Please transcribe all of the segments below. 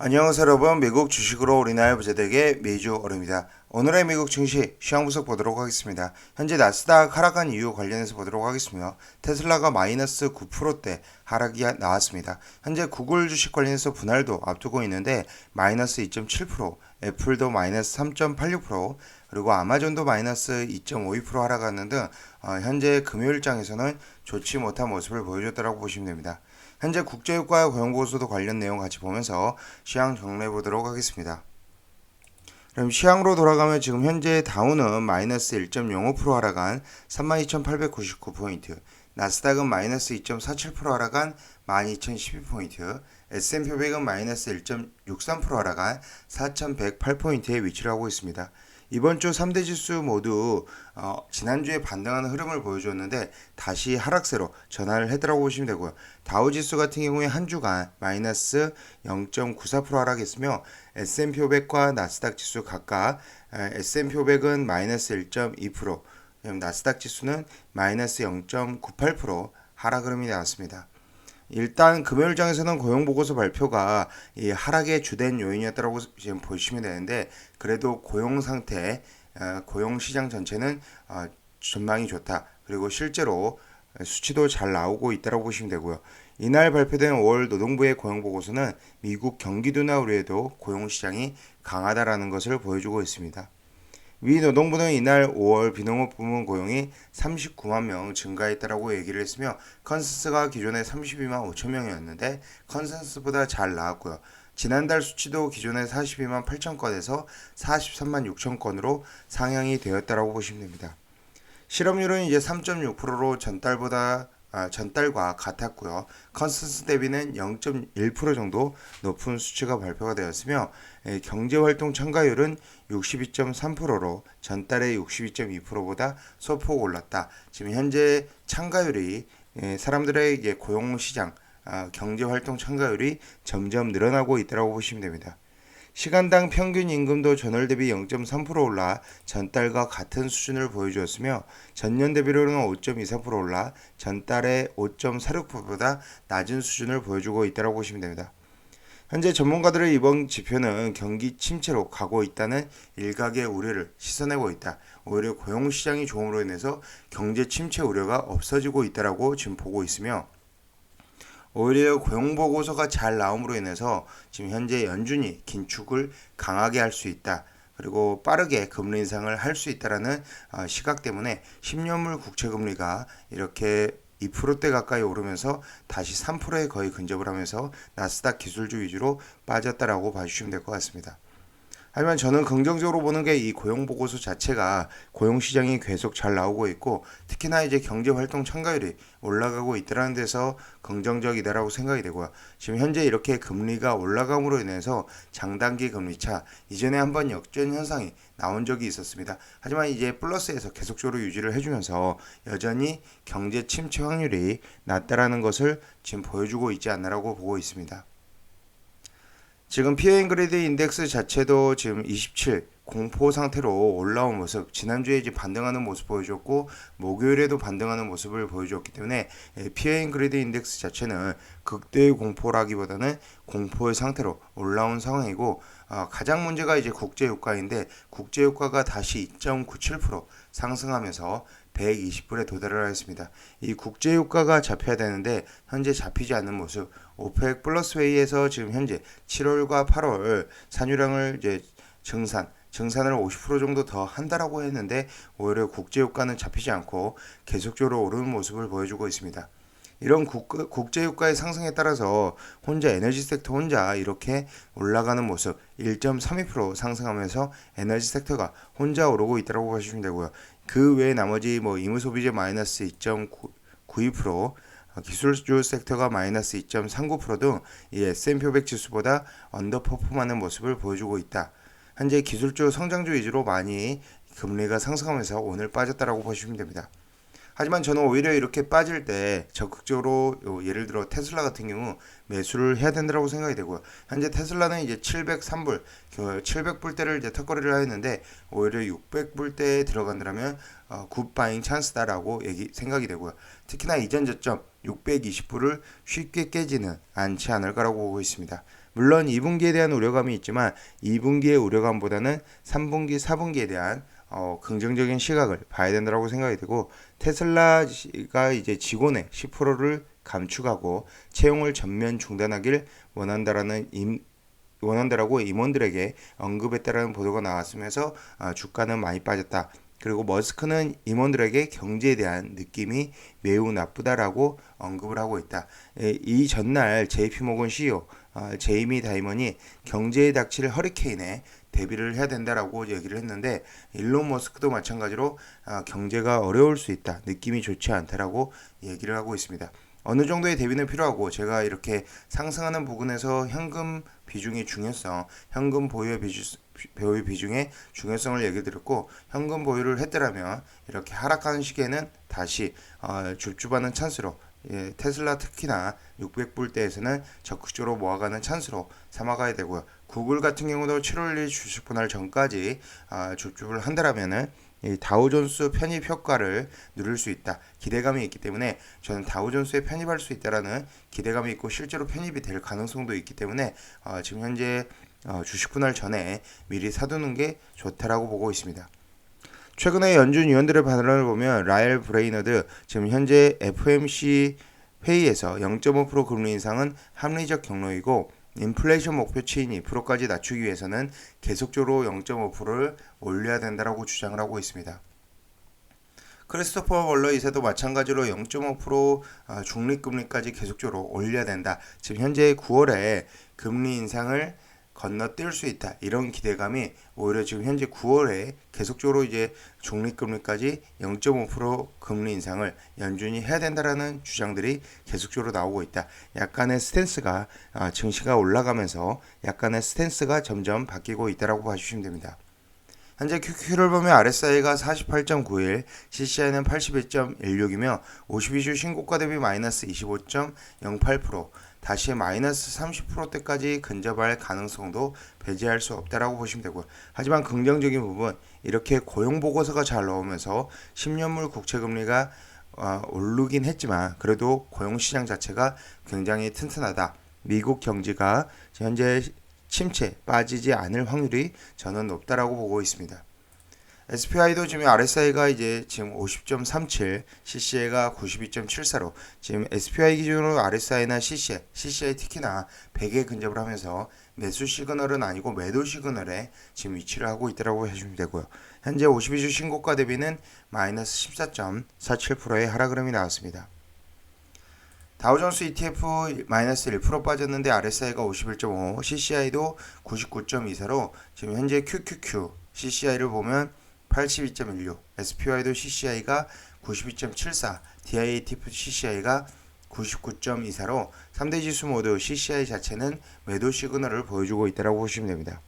안녕하세요 여러분. 미국 주식으로 우리나라 부자되게 매주 어릅니다. 오늘의 미국 증시 시황 분석 보도록 하겠습니다. 현재 나스닥 하락한 이유 관련해서 보도록 하겠으며 테슬라가 마이너스 9%대 하락이 나왔습니다. 현재 구글 주식 관련해서 분할도 앞두고 있는데 마이너스 2.7%, 애플도 마이너스 3.86%, 그리고 아마존도 마이너스 2.52% 하락하는 등 현재 금요일장에서는 좋지 못한 모습을 보여줬다고 보시면 됩니다. 현재 국제유가 고용보고서도 관련 내용 같이 보면서 시황 정리해 보도록 하겠습니다. 그럼 시황으로 돌아가면 지금 현재 다우는 마이너스 1.05% 하락한 32,899포인트, 나스닥은 마이너스 2.47% 하락한 12,012포인트, S&P 500은 마이너스 1.63% 하락한 4,108포인트에 위치를 하고 있습니다. 이번 주 3대 지수 모두 지난주에 반등하는 흐름을 보여줬는데 다시 하락세로 전환을 했다고 보시면 되고요. 다우지수 같은 경우에 한 주간 마이너스 0.94% 하락했으며 S&P 500과 나스닥 지수 각각 S&P 500은 마이너스 1.2%, 나스닥 지수는 마이너스 0.98% 하락 흐름이 나왔습니다. 일단 금요일장에서는 고용보고서 발표가 이 하락의 주된 요인이었다고 지금 보시면 되는데 그래도 고용 상태, 고용 시장 전체는 전망이 좋다. 그리고 실제로 수치도 잘 나오고 있다고 보시면 되고요. 이날 발표된 5월 노동부의 고용보고서는 미국 경기 둔화 우려에도 고용 시장이 강하다라는 것을 보여주고 있습니다. 미 노동부는 이날 5월 비농업 부문 고용이 39만 명 증가했다라고 얘기를 했으며 컨센서스가 기존에 32만 5천 명이었는데 컨센서스보다 잘 나왔고요. 지난달 수치도 기존의 42만 8천 건에서 43만 6천 건으로 상향이 되었다라고 보시면 됩니다. 실업률은 이제 3.6%로 전달과 같았고요. 컨센서스 대비는 0.1% 정도 높은 수치가 발표가 되었으며 경제활동 참가율은 62.3%로 전달의 62.2%보다 소폭 올랐다. 지금 현재 참가율이 사람들의 고용시장 경제활동 참가율이 점점 늘어나고 있다고 보시면 됩니다. 시간당 평균 임금도 전월 대비 0.3% 올라 전달과 같은 수준을 보여주었으며 전년 대비로는 5.23% 올라 전달의 5.46%보다 낮은 수준을 보여주고 있다고 보시면 됩니다. 현재 전문가들의 이번 지표는 경기 침체로 가고 있다는 일각의 우려를 씻어내고 있다. 오히려 고용시장이 좋음으로 인해서 경제 침체 우려가 없어지고 있다고 지금 보고 있으며 오히려 고용보고서가 잘 나옴으로 인해서 지금 현재 연준이 긴축을 강하게 할 수 있다. 그리고 빠르게 금리 인상을 할 수 있다라는 시각 때문에 10년물 국채금리가 이렇게 2%대 가까이 오르면서 다시 3%에 거의 근접을 하면서 나스닥 기술주 위주로 빠졌다라고 봐주시면 될 것 같습니다. 하지만 저는 긍정적으로 보는 게 이 고용보고서 자체가 고용시장이 계속 잘 나오고 있고 특히나 이제 경제활동 참가율이 올라가고 있다는 데서 긍정적이다라고 생각이 되고요. 지금 현재 이렇게 금리가 올라감으로 인해서 장단기 금리차 이전에 한번 역전 현상이 나온 적이 있었습니다. 하지만 이제 플러스에서 계속적으로 유지를 해주면서 여전히 경제 침체 확률이 낮다라는 것을 지금 보여주고 있지 않나라고 보고 있습니다. 지금 피어잉그레이드 인덱스 자체도 지금 27 공포 상태로 올라온 모습, 지난주에 이제 반등하는 모습 보여줬고 목요일에도 반등하는 모습을 보여줬기 때문에 피어잉그레이드 인덱스 자체는 극대의 공포라기보다는 공포의 상태로 올라온 상황이고 가장 문제가 이제 국제유가인데 국제유가가 다시 2.97% 상승하면서 120불에 도달을 하였습니다. 이 국제유가가 잡혀야 되는데 현재 잡히지 않는 모습. 오펙 플러스 회의에서 지금 현재 7월과 8월 산유량을 이제 증산을 50% 정도 더 한다라고 했는데 오히려 국제유가는 잡히지 않고 계속적으로 오르는 모습을 보여주고 있습니다. 이런 국제유가의 상승에 따라서 혼자 에너지 섹터 혼자 이렇게 올라가는 모습 1.32% 상승하면서 에너지 섹터가 혼자 오르고 있다고 보시면 되고요. 그 외에 나머지 임의소비재 마이너스 2.92%, 기술주 섹터가 마이너스 2.39% 등 이 S&P 500 지수보다 언더퍼폼하는 모습을 보여주고 있다. 현재 기술주 성장주 위주로 많이 금리가 상승하면서 오늘 빠졌다라고 보시면 됩니다. 하지만 저는 오히려 이렇게 빠질 때 적극적으로 예를 들어 테슬라 같은 경우 매수를 해야 된다고 생각이 되고요. 현재 테슬라는 이제 703불, 700불대를 이제 턱걸이를 하였는데 오히려 600불대에 들어간다면 굿 바잉 찬스다라고 생각이 되고요. 특히나 이전 저점 620불을 쉽게 깨지는 않지 않을까라고 보고 있습니다. 물론 2분기에 대한 우려감이 있지만 2분기의 우려감보다는 3분기, 4분기에 대한 긍정적인 시각을 봐야 된다고 생각이 되고 테슬라가 이제 직원의 10%를 감축하고 채용을 전면 중단하길 원한다라고 임원들에게 언급했다라는 보도가 나왔으면서 주가는 많이 빠졌다. 그리고 머스크는 임원들에게 경제에 대한 느낌이 매우 나쁘다라고 언급을 하고 있다. 이 전날 JP모건 CEO 제이미 다이먼이 경제에 닥칠 허리케인에 대비를 해야 된다라고 얘기를 했는데 일론 머스크도 마찬가지로 경제가 어려울 수 있다. 느낌이 좋지 않다라고 얘기를 하고 있습니다. 어느 정도의 대비는 필요하고 제가 이렇게 상승하는 부분에서 현금 비중의 중요성, 현금 보유의 비중의 중요성을 얘기 드렸고 현금 보유를 했더라면 이렇게 하락하는 시기에는 다시 줍줍하는 찬스로 테슬라 특히나 600불대에서는 적극적으로 모아가는 찬스로 삼아가야 되고요. 구글 같은 경우도 7월 1일 주식 분할 전까지 줍줍을 한다라면은 이 다우존스 편입 효과를 누릴 수 있다. 기대감이 있기 때문에 저는 다우존스에 편입할 수 있다라는 기대감이 있고 실제로 편입이 될 가능성도 있기 때문에 지금 현재 주식 분할 전에 미리 사두는 게 좋다라고 보고 있습니다. 최근에 연준 위원들의 반응을 보면 라일 브레이너드 지금 현재 FOMC 회의에서 0.5% 금리 인상은 합리적 경로이고 인플레이션 목표치인 2%까지 낮추기 위해서는 계속적으로 0.5%를 올려야 된다라고 주장을 하고 있습니다. 크리스토퍼 월러 이사도 마찬가지로 0.5% 중립금리까지 계속적으로 올려야 된다. 지금 현재 9월에 금리 인상을 건너뛸 수 있다. 이런 기대감이 오히려 지금 현재 9월에 계속적으로 이제 중립금리까지 0.5% 금리 인상을 연준이 해야 된다라는 주장들이 계속적으로 나오고 있다. 약간의 스탠스가 증시가 올라가면서 약간의 스탠스가 점점 바뀌고 있다라고 봐주시면 됩니다. 현재 QQ를 보면 RSI가 48.91, CCI는 81.16이며 52주 신고가 대비 마이너스 25.08%, 다시 마이너스 30%대까지 근접할 가능성도 배제할 수 없다라고 보시면 되고요. 하지만 긍정적인 부분, 이렇게 고용보고서가 잘 나오면서 10년물 국채금리가 오르긴 했지만 그래도 고용시장 자체가 굉장히 튼튼하다. 미국 경제가 현재 침체 빠지지 않을 확률이 저는 높다라고 보고 있습니다. SPI도 지금 RSI가 이제 지금 50.37, CCI가 92.74로 지금 SPI 기준으로 RSI나 CCI 특히나 100에 근접을 하면서 매수 시그널은 아니고 매도 시그널에 지금 위치를 하고 있다고 해주시면 되고요. 현재 52주 신고가 대비는 마이너스 14.47%의 하락 흐름이 나왔습니다. 다우존스 ETF 마이너스 1% 빠졌는데 RSI가 51.5, CCI도 99.24로 지금 현재 QQQ CCI를 보면 82.16, SPY도 CCI가 92.74, DIATF CCI가 99.24로 3대 지수 모두 CCI 자체는 매도 시그널을 보여주고 있다고 보시면 됩니다.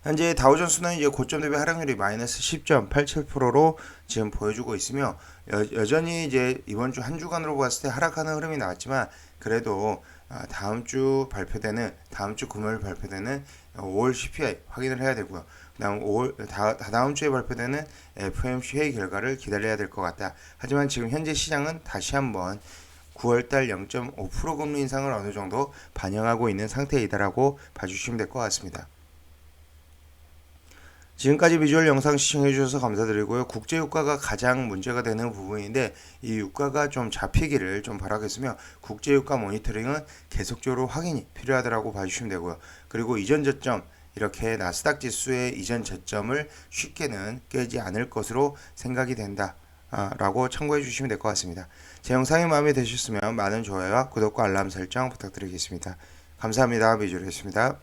현재 다우존스는 이제 고점 대비 하락률이 마이너스 10.87%로 지금 보여주고 있으며 여전히 이제 이번 주 한 주간으로 봤을 때 하락하는 흐름이 나왔지만 그래도 다음 주 금요일 발표되는 5월 CPI 확인을 해야 되고요. 그다음 다음 주에 발표되는 FOMC 회의 결과를 기다려야 될 것 같다. 하지만 지금 현재 시장은 다시 한번 9월달 0.5% 금리 인상을 어느 정도 반영하고 있는 상태이다라고 봐주시면 될 것 같습니다. 지금까지 비주얼 영상 시청해주셔서 감사드리고요. 국제유가가 가장 문제가 되는 부분인데 이 유가가 좀 잡히기를 좀 바라겠으며 국제유가 모니터링은 계속적으로 확인이 필요하다고 봐주시면 되고요. 그리고 이전 저점 이렇게 나스닥 지수의 이전 저점을 쉽게는 깨지 않을 것으로 생각이 된다. 라고 참고해 주시면 될 것 같습니다. 제 영상이 마음에 드셨으면 많은 좋아요와 구독과 알람 설정 부탁드리겠습니다. 감사합니다. 비주얼이었습니다.